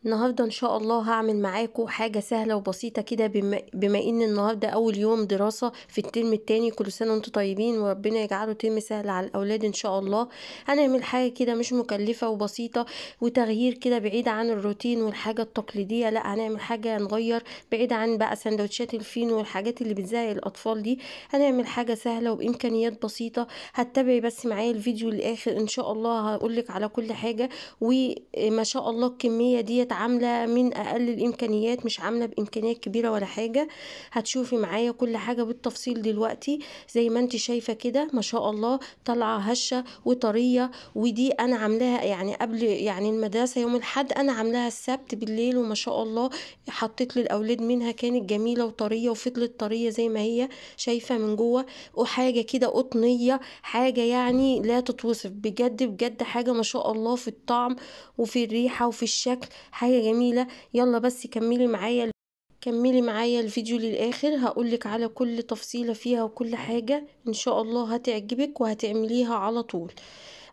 النهارده ان شاء الله هعمل معاكم حاجه سهله وبسيطه كده بما ان النهارده اول يوم دراسه في الترم التاني. كل سنه وانتم طيبين وربنا يجعله ترم سهل على الاولاد ان شاء الله. هنعمل حاجه كده مش مكلفه وبسيطه وتغيير كده بعيد عن الروتين والحاجه التقليديه. لا، هنعمل حاجه نغير بعيد عن بقى سندوتشات الفين والحاجات اللي بتزهق الاطفال دي. هنعمل حاجه سهله وبامكانيات بسيطه. هتتابعي بس معايا الفيديو للاخر ان شاء الله، هقولك على كل حاجه. وما شاء الله الكمية ديت عاملة من أقل الإمكانيات، مش عاملة بإمكانيات كبيرة ولا حاجة. هتشوفي معايا كل حاجة بالتفصيل دلوقتي. زي ما انت شايفة كده ما شاء الله طالعة هشة وطرية. ودي أنا عاملاها يعني قبل يعني المدرسة يوم الأحد، أنا عاملاها السبت بالليل، وما شاء الله حطيت للأولاد منها، كانت جميلة وطرية وفضلت طرية زي ما هي شايفة من جوه. وحاجة كده قطنية، حاجة يعني لا تتوصف بجد بجد، حاجة ما شاء الله في الطعم وفي الريحة وفي الشكل، حاجة جميلة. يلا بس كملي معايا الفيديو للآخر، هقولك على كل تفصيلة فيها وكل حاجة ان شاء الله هتعجبك وهتعمليها على طول.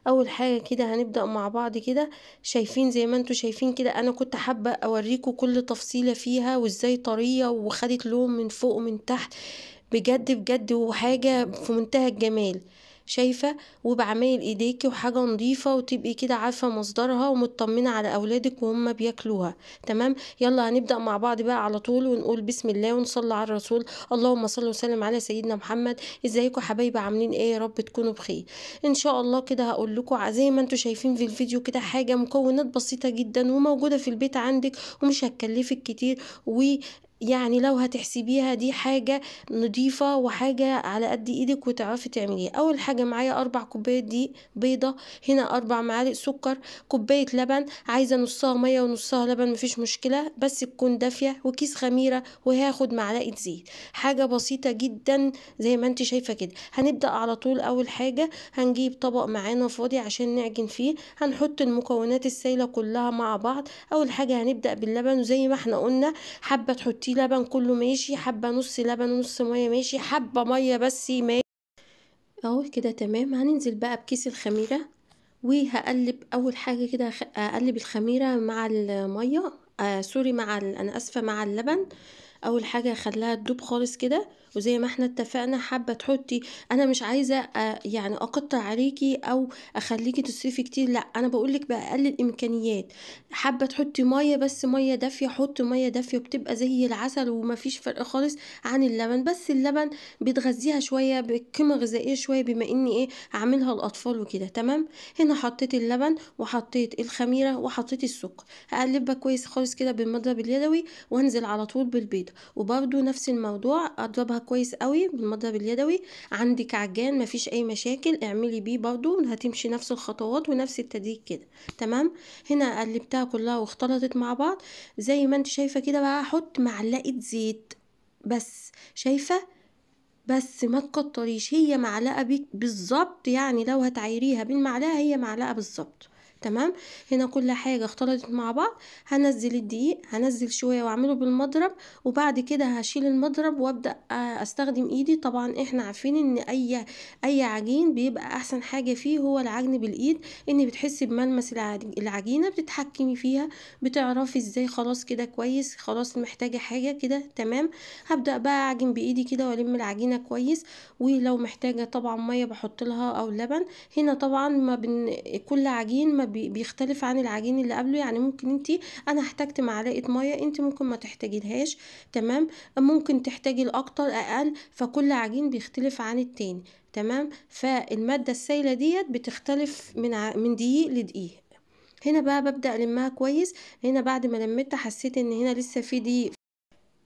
اول حاجة كده هنبدأ مع بعض كده. شايفين زي ما انتوا شايفين كده، انا كنت حابة اوريكم كل تفصيلة فيها وازاي طرية وخدت لون من فوق ومن تحت، بجد بجد، وحاجة في منتهى الجمال. شايفة؟ وبعمايل ايديكي وحاجة نظيفة، وتبقي كده عارفة مصدرها ومطمنة على اولادك وهم بياكلوها. تمام، يلا هنبدأ مع بعض بقى على طول ونقول بسم الله ونصلي على الرسول. اللهم صل وسلم على سيدنا محمد. ازيكم حبايبي، عاملين ايه؟ يا رب تكونوا بخير ان شاء الله. كده هقول لكم زي ما انتوا شايفين في الفيديو كده، حاجة مكونات بسيطة جدا وموجودة في البيت عندك ومش هتكلفك كتير. يعني لو هتحسبيها دي حاجة نضيفة وحاجة على قد ايدك وتعرفي تعمليها. اول حاجة معايا 4 كوبايات دي بيضة، هنا 4 معالق سكر، كوباية لبن، عايزة نصها مية ونصها لبن مفيش مشكلة بس تكون دافية، وكيس خميرة، وهاخد معلقة زيت. حاجة بسيطة جدا زي ما انت شايفة كده. هنبدأ على طول. اول حاجة هنجيب طبق معانا فاضي عشان نعجن فيه، هنحط المكونات السائلة كلها مع بعض. اول حاجة هنبدأ باللبن، وزي ما احنا قلنا حابة تحطيه لبن كله ماشي، حابة نص لبن ونص مية ماشي، حابة مية بس ماشي. اهو كده تمام. هننزل بقى بكيس الخميرة وهقلب. اول حاجة كده اقلب الخميرة مع المية، سوري، انا اسفة، مع اللبن. اول حاجة اخليها تدوب خالص كده. وزي ما احنا اتفقنا، حابة تحطي، انا مش عايزة يعني اقطع عليكي او اخليكي تصرفي كتير، لا انا بقولك بقلل امكانيات. حابة تحطي مية بس مية دافية، حطي مية دافية وبتبقى زي العسل ومفيش فرق خالص عن اللبن. بس اللبن بتغذيها شوية بقيمة غذائية شوية، بما اني ايه عاملها الاطفال وكده. تمام، هنا حطيت اللبن وحطيت الخميرة وحطيت السكر، هقلبها كويس خالص كده بالمضرب اليدوي، وانزل على طول بالبيض. وبرده نفس الموضوع، اضربها كويس قوي بالمضرب اليدوي. عندك عجان مفيش اي مشاكل، اعملي بيه برده، هتمشي نفس الخطوات ونفس التدريج كده. تمام، هنا قلبتها كلها واختلطت مع بعض. زي ما انت شايفه كده بقى، احط معلقه زيت بس، شايفه؟ بس ما تكتريش، هي معلقه بيك بالظبط، يعني لو هتعيريها بالمعلقه هي معلقه بالظبط. تمام، هنا كل حاجه اختلطت مع بعض. هنزل الدقيق، هنزل شويه واعمله بالمضرب، وبعد كده هشيل المضرب وابدا استخدم ايدي. طبعا احنا عارفين ان اي عجين بيبقى احسن حاجه فيه هو العجن بالايد، ان بتحسي بملمس العجينه، بتتحكمي فيها، بتعرفي ازاي. خلاص كده كويس، خلاص محتاجه حاجه كده تمام. هبدأ بقى اعجن بايدي كده والم العجينة كويس. ولو محتاجة طبعا مية بحط لها او لبن. هنا طبعا ما كل عجين ما بيختلف عن العجين اللي قبله، يعني ممكن انا احتجت معلقة مية، انت ممكن ما تحتاجيلهاش. تمام، ممكن تحتاجي الاكتر اقل، فكل عجين بيختلف عن التاني. تمام، فالمادة السائلة ديت بتختلف من دقيق لدقيق. هنا بقى ببدأ المها كويس. هنا بعد ما لميتها حسيت ان هنا لسه في دقيق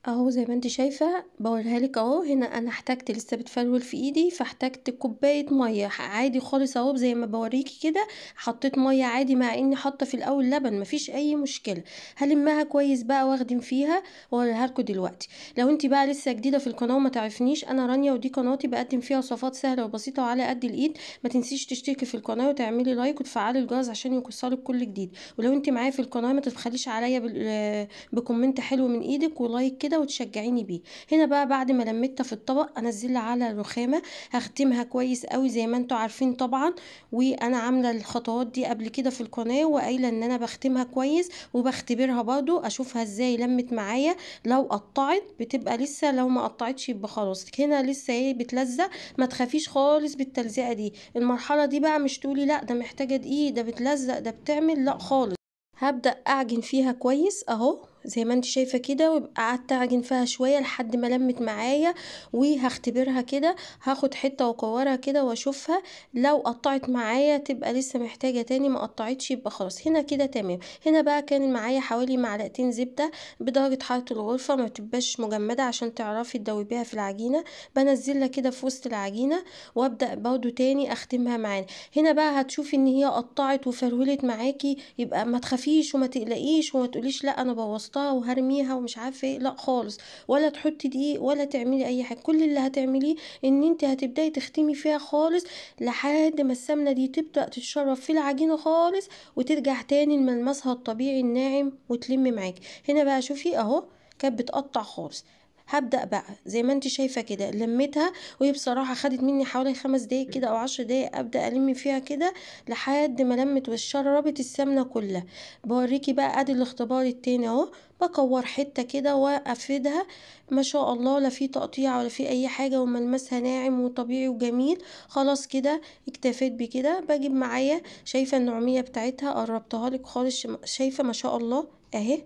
اهو، زي ما انت شايفه بوريها لك اهو. هنا انا احتجت، لسه بتفرول في ايدي، فاحتجت كوبايه ميه عادي خالص اهو زي ما بوريكي كده. حطيت ميه عادي مع اني حاطه في الاول لبن، مفيش اي مشكله. هلمها كويس بقى واخدم فيها واوريها لكم دلوقتي. لو انت بقى لسه جديده في القناه وما تعرفنيش، انا رانيا ودي قناتي بقدم فيها وصفات سهله وبسيطه وعلى قد الايد. ما تنسيش تشتركي في القناه وتعملي لايك وتفعلي الجرس عشان يوصلك كل جديد. ولو انت معايا في القناه ما تبخليش عليا بكومنت حلو من ايدك ولايك كده كده وتشجعيني بيه. هنا بقى بعد ما لميتها في الطبق انزلها على الرخامه، هختمها كويس قوي زي ما انتوا عارفين طبعا، وانا عامله الخطوات دي قبل كده في القناه وقايله ان انا بختمها كويس وبختبرها برضو اشوفها ازاي لمت معايا. لو قطعت بتبقى لسه، لو ما قطعتش يبقى خلاص هنا لسه ايه بتلزق. ما تخافيش خالص بالتلزيقه دي، المرحله دي بقى مش تقولي لا ده محتاجه دقيق ده بتلزق ده بتعمل، لا خالص. هبدأ اعجن فيها كويس اهو زي ما انت شايفه كده، ويبقى قعدت اعجن فيها شويه لحد ما لمت معايا، وهختبرها كده هاخد حته واكورها كده واشوفها. لو قطعت معايا تبقى لسه محتاجه تاني، ما قطعتش يبقى خلاص هنا كده تمام. هنا بقى كان معايا حوالي معلقتين زبده بدرجه حراره الغرفه، ما تبقاش مجمده عشان تعرفي تدوبيها في العجينه. بنزلها كده في وسط العجينه وابدا برضو تاني اختمها معانا. هنا بقى هتشوفي ان هي قطعت وفرولت معاكي، يبقى ما تخافيش وما تقلقيش وما تقوليش لا انا بوظتها وهرميها ومش عارفه ايه، لا خالص. ولا تحطي دقيق ولا تعملي اي حاجه، كل اللي هتعمليه ان انت هتبداي تختمي فيها خالص لحد ما السمنه دي تبدا تتشرب في العجينه خالص وترجع تاني لملمسها الطبيعي الناعم وتلم معاكي. هنا بقى شوفي اهو كانت بتقطع خالص. هبدأ بقى زي ما انت شايفة كده لميتها، وهي بصراحة خدت مني حوالي 5 دقايق كده او 10 دقايق ابدأ الم فيها كده لحد ما لمت وشربت السمنة كلها. بوريكي بقى ادي الاختبار التاني اهو، بكور حتة كده وافردها، ما شاء الله لا في تقطيع ولا في اي حاجة وملمسها ناعم وطبيعي وجميل. خلاص كده اكتفيت بكده. بجيب معايا شايفة النعومية بتاعتها قربتها لك خالص، شايفة ما شاء الله اهي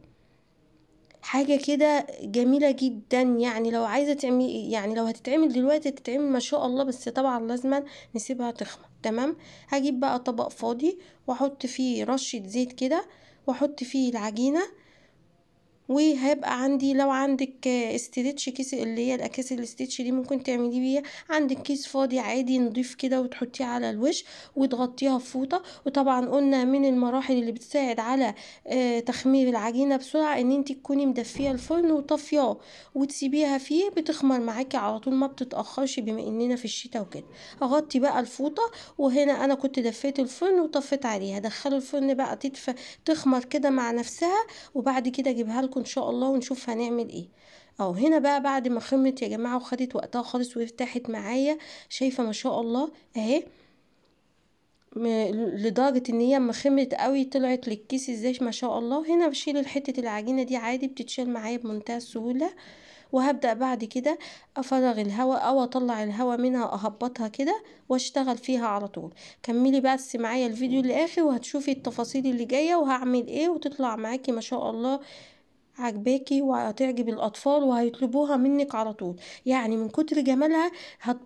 حاجة كده جميلة جدا. يعني لو عايزة تعملي، يعني لو هتتعمل دلوقتي تتعمل ما شاء الله، بس طبعا لازم نسيبها تخمر. تمام. هجيب بقى طبق فاضي واحط فيه رشة زيت كده واحط فيه العجينة، وهيبقى عندي لو عندك استريتش كيس اللي هي الاكياس الاستريتش دي ممكن تعملي بيها. عندك كيس فاضي عادي نضيف كده وتحطيه على الوش وتغطيها بفوطه. وطبعا قلنا من المراحل اللي بتساعد على تخمير العجينه بسرعه ان انت تكوني مدفيه الفرن وطفياه وتسيبيها فيه بتخمر معاكي على طول ما بتتاخرش بما اننا في الشتاء وكده. اغطي بقى الفوطه، وهنا انا كنت دفيت الفرن وطفيت عليها. دخلوا الفرن بقى تخمر كده مع نفسها، وبعد كده اجيبها لكم ان شاء الله ونشوف هنعمل ايه. اهو هنا بقى بعد ما خمت يا جماعه وخدت وقتها خالص وفتحت معايا، شايفه ما شاء الله اهي لدرجه ان هي اما خمت قوي طلعت للكيس ازاي ما شاء الله. هنا بشيل حته العجينه دي عادي بتتشال معايا بمنتهى السهوله. وهبدأ بعد كده افرغ الهواء او اطلع الهواء منها اهبطها كده واشتغل فيها على طول. كملي بس معايا الفيديو للاخر وهتشوفي التفاصيل اللي جايه وهعمل ايه وتطلع معاكي ما شاء الله عجباكي وهتعجب الاطفال وهيطلبوها منك على طول. يعني من كتر جمالها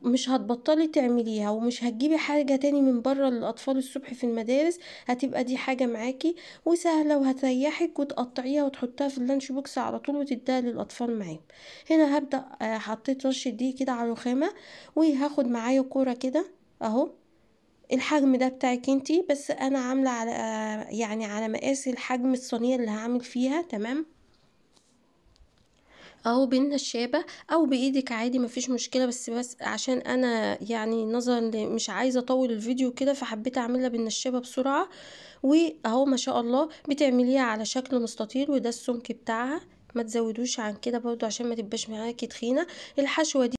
مش هتبطلي تعمليها ومش هتجيبي حاجة تاني من بره للاطفال الصبح في المدارس. هتبقى دي حاجة معاكي وسهلة وهتريحك وتقطعيها وتحطها في اللانش بوكس على طول وتديها للاطفال معاهم. هنا هبدأ حطيت رشة دي كده على الرخامة، وهاخد معايا كورة كده اهو. الحجم ده بتاعك انتي، بس انا عاملة على يعني على مقاس الحجم الصينية اللي هعمل فيها. تمام. اهو بالنشابة او بايدك عادي مفيش مشكلة، بس عشان انا يعني نظرا مش عايزة اطول الفيديو كده فحبيت اعملها بالنشابة بسرعة. واهو ما شاء الله بتعمليها على شكل مستطيل وده السمك بتاعها، ما تزودوش عن كده برضو عشان ما تبقاش معاكي تخينة. الحشوة دي،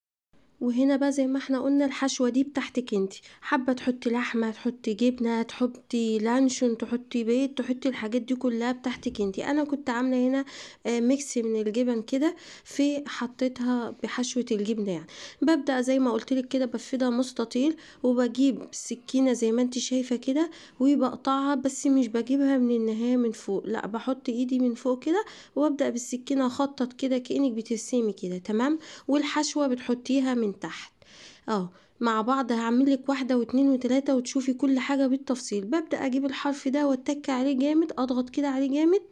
وهنا بقى زي ما احنا قلنا الحشوة دي بتاعتك انتي، حابة تحطي لحمة تحطي جبنة تحطي لانشون تحطي بيض تحطي الحاجات دي كلها بتاعتك انتي. انا كنت عاملة هنا ميكس من الجبن كده في حطيتها بحشوة الجبنة يعني. ببدأ زي ما قلتلك كده بفردها مستطيل وبجيب السكينة زي ما انتي شايفة كده وبقطعها، بس مش بجيبها من النهاية من فوق، لا بحط ايدي من فوق كده وابدأ بالسكينة اخطط كده كأنك بترسمي كده. تمام. والحشوة بتحطيها من تحت اهو مع بعض. هعمل لك 1 و2 و3 وتشوفي كل حاجة بالتفصيل. ببدأ اجيب الحرف ده واتك عليه جامد، اضغط كده عليه جامد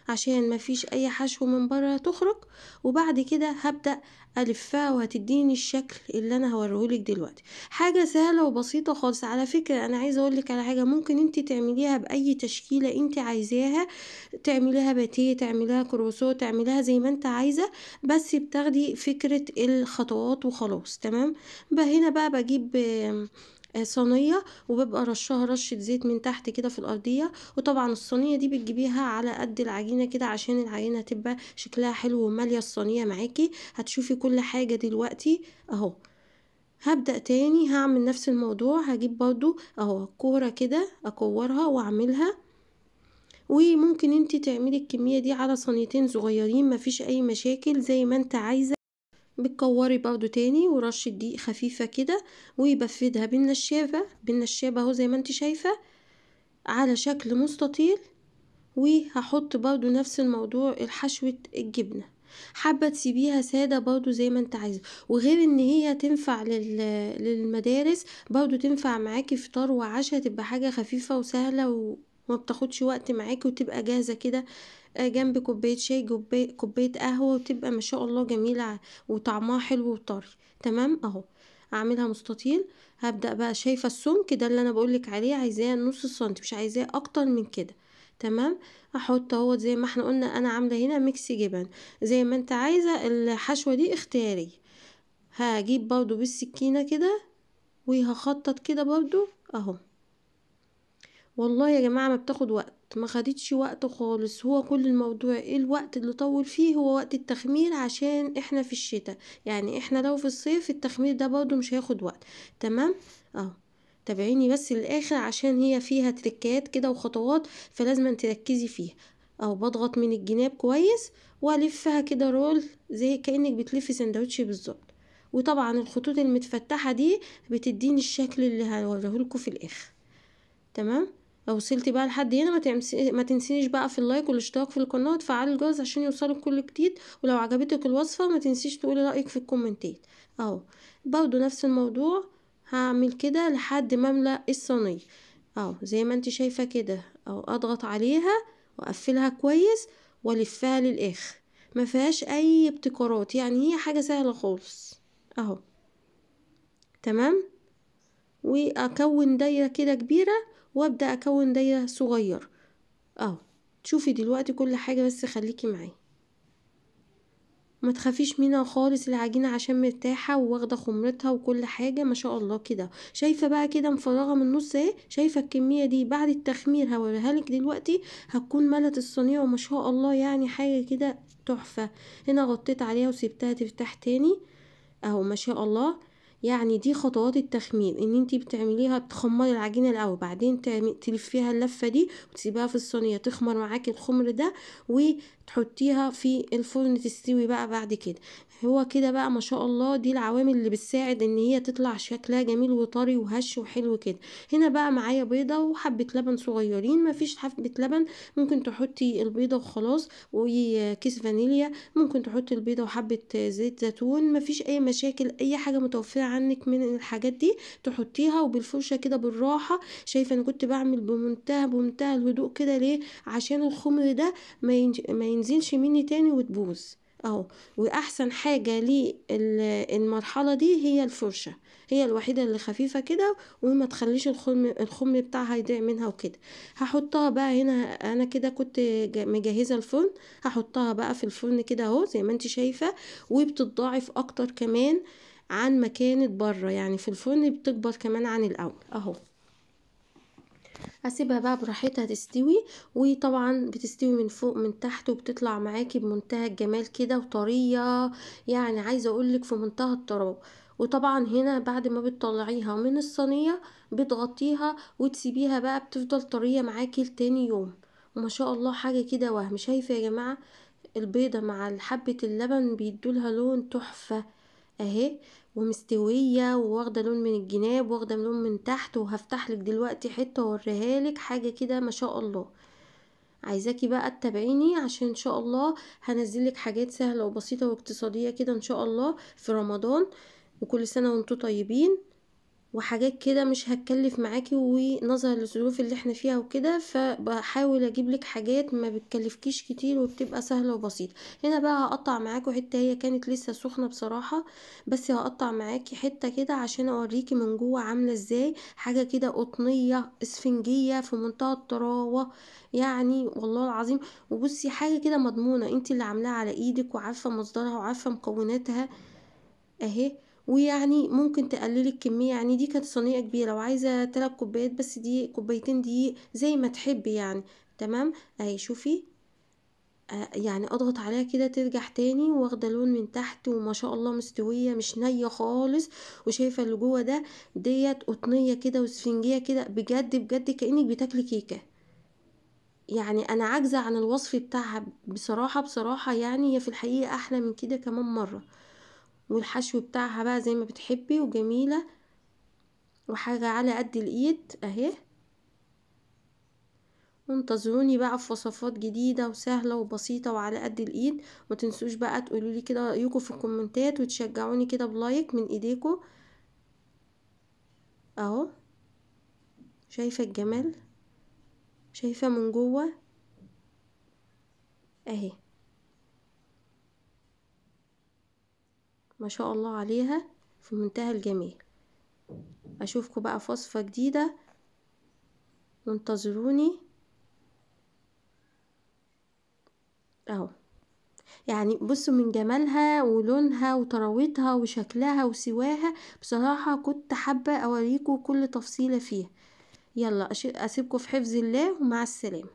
عشان مفيش اي حشو من بره تخرج. وبعد كده هبدأ الفها وهتديني الشكل اللي انا هوريهولك دلوقتي. حاجة سهلة وبسيطة خالص. على فكرة انا عايزة اقولك على حاجة، ممكن انت تعمليها باي تشكيلة انت عايزاها، تعمليها باتيه تعمليها كروسو تعمليها زي ما انت عايزة، بس بتاخدي فكرة الخطوات وخلاص. تمام. هنا بقى بجيب صينية، وببقى رشها رشة زيت من تحت كده في الأرضية. وطبعا الصينية دي بتجيبيها على قد العجينة كده عشان العجينة تبقى شكلها حلو ومالية الصينية معاكي. هتشوفي كل حاجة دلوقتي اهو. هبدأ تاني هعمل نفس الموضوع، هجيب برضو اهو كورة كده اكورها واعملها. وممكن انتي تعملي الكمية دي على صينيتين صغيرين، مفيش اي مشاكل زي ما انت عايزة. بتكوري برضو تاني ورشة دقيق خفيفة كده، وبفردها بالنشابة اهو زي ما انت شايفة على شكل مستطيل. وهحط برضو نفس الموضوع الحشوة الجبنة. حابة تسيبيها سادة برضو زي ما انت عايزة. وغير ان هي تنفع للمدارس، برضو تنفع معاكي فطار وعشاء، تبقى حاجة خفيفة وسهلة وما بتاخدش وقت معاكي، وتبقى جاهزة كده جنب كوباية شاي، كوباية قهوة، وتبقى ما شاء الله جميلة وطعمها حلو وطري. تمام اهو. اعملها مستطيل. هبدأ بقى، شايفة السمك ده اللي انا بقولك عليه، عايزاه نص سنتي، مش عايزاه اكتر من كده. تمام. احط اهو زي ما احنا قلنا، انا عامله هنا ميكس جبن زي ما انت عايزه. الحشوه دي اختياريه. هجيب برضو بالسكينه كده وهخطط كده برضو اهو. والله يا جماعه ما بتاخد وقت، ما خدتش وقت خالص. هو كل الموضوع ايه الوقت اللي طول فيه؟ هو وقت التخمير، عشان احنا في الشتاء. يعني احنا لو في الصيف التخمير ده برضو مش هياخد وقت. تمام اهو. تابعيني بس للاخر عشان هي فيها تريكات كده وخطوات، فلازم تركزي فيها. او بضغط من الجناب كويس والفها كده رول زي كأنك بتلفي سندوتش بالظبط. وطبعا الخطوط المتفتحة دي بتديني الشكل اللي هوريهولكوا في الاخر. تمام. لو وصلتي بقى لحد هنا ما تنسينيش بقى في اللايك والاشتراك في القناه وتفعلي الجرس عشان يوصلك كل جديد. ولو عجبتك الوصفه ما تنسيش تقولي رايك في الكومنتات اهو. برضو نفس الموضوع، هعمل كده لحد ما املأ الصينيه اهو زي ما انت شايفه كده اهو. اضغط عليها واقفلها كويس والفها للاخر. ما فيهاش اي ابتكارات، يعني هي حاجه سهله خالص اهو. تمام. واكون دايره كده كبيره وابدا اكون دايره صغير اهو. تشوفي دلوقتي كل حاجه، بس خليكي معايا ما تخافيش منها خالص. العجينه عشان مرتاحه وواخده خمرتها وكل حاجه ما شاء الله كده. شايفه بقى كده مفرغه من النص اهي. شايفه الكميه دي بعد التخمير هوريها لك دلوقتي هتكون ملت الصينيه وما شاء الله، يعني حاجه كده تحفه. هنا غطيت عليها وسبتها تفتح تاني اهو ما شاء الله. يعني دي خطوات التخمير، ان انتي بتعمليها تخمري العجينه الاول، بعدين تلفيها اللفه دي وتسيبيها في الصينيه تخمر معاكي الخمر ده، وتحطيها في الفرن تستوي بقى بعد كده. هو كده بقى ما شاء الله. دي العوامل اللي بتساعد ان هي تطلع شكلها جميل وطري وهش وحلو كده. هنا بقى معايا بيضه وحبه لبن صغيرين. ما فيش حبه لبن ممكن تحطي البيضه وخلاص، وكيس فانيليا ممكن تحطي البيضه وحبه زيت زيتون. مفيش اي مشاكل، اي حاجه متوفره عندك من الحاجات دي تحطيها. وبالفرشه كده بالراحه. شايفه انا كنت بعمل بمنتهى الهدوء كده ليه؟ عشان الخمر ده ما ينزلش مني تاني وتبوظ اهو. واحسن حاجه للمرحله دي هي الفرشه، هي الوحيده اللي خفيفه كده وما تخليش الخمر بتاعها يضيع منها وكده. هحطها بقى هنا. انا كده كنت مجهزه الفرن. هحطها بقى في الفرن كده اهو زي ما انت شايفه. وبتتضاعف اكتر كمان عن ما كانت بره، يعني في الفرن بتكبر كمان عن الاول اهو. هسيبها بقى براحتها تستوي. وطبعا بتستوي من فوق من تحت وبتطلع معاكي بمنتهى الجمال كده وطريه. يعني عايزه اقولك في منتهى الطراوه. وطبعا هنا بعد ما بتطلعيها من الصينيه بتغطيها وتسيبيها بقى بتفضل طريه معاكي لتاني يوم. وما شاء الله حاجه كده وهم. شايفه يا جماعه البيضه مع حبه اللبن بيدولها لون تحفه اهي. ومستويه وواخده لون من الجناب واخده لون من تحت. وهفتح لك دلوقتي حته واوريها لك حاجه كده ما شاء الله. عايزاكي بقى تتابعيني عشان ان شاء الله هنزل لك حاجات سهله وبسيطه واقتصاديه كده ان شاء الله في رمضان. وكل سنه وانتم طيبين. وحاجات كده مش هتكلف معاكي، ونظرا للظروف اللي احنا فيها وكده فبحاول اجيب لك حاجات ما بتكلفكيش كتير وبتبقى سهله وبسيطه. هنا بقى هقطع معاكي حته، هي كانت لسه سخنه بصراحه، بس هقطع معاكي حته كده عشان اوريكي من جوه عامله ازاي. حاجه كده قطنيه اسفنجيه في منتهى الطراوه، يعني والله العظيم. وبصي حاجه كده مضمونه، انت اللي عاملاها على ايدك وعارفه مصدرها وعارفه مكوناتها اهي. ويعني ممكن تقللي الكمية، يعني دي كانت صينية كبيرة وعايزة 3 كوبايات بس، دي كوبايتين دقيق زي ما تحبي يعني. تمام اهي شوفي. يعني اضغط عليها كده ترجع تاني واخده لون من تحت، وما شاء الله مستويه مش نيه خالص. وشايفه اللي جوه ده ديت قطنيه كده وسفنجيه كده، بجد بجد كأنك بتاكلي كيكه. يعني انا عاجزه عن الوصف بتاعها بصراحه بصراحه، يعني هي في الحقيقه احلى من كده كمان مره. والحشو بتاعها بقى زي ما بتحبي وجميله، وحاجه على قد الايد اهي. وانتظروني بقى في وصفات جديدة وسهلة وبسيطة وعلى قد الايد. ما تنسوش بقى تقولولي كده رأيكم في الكومنتات، وتشجعوني كده بلايك من ايديكم. اهو شايفة الجمال، شايفة من جوه اهي، ما شاء الله عليها في منتهى الجمال. اشوفكم بقى في وصفة جديدة، وانتظروني. اهو يعني بصوا من جمالها ولونها وطراوتها وشكلها وسواها، بصراحة كنت حابة اوريكم كل تفصيلة فيها. يلا اسيبكم في حفظ الله، ومع السلامة.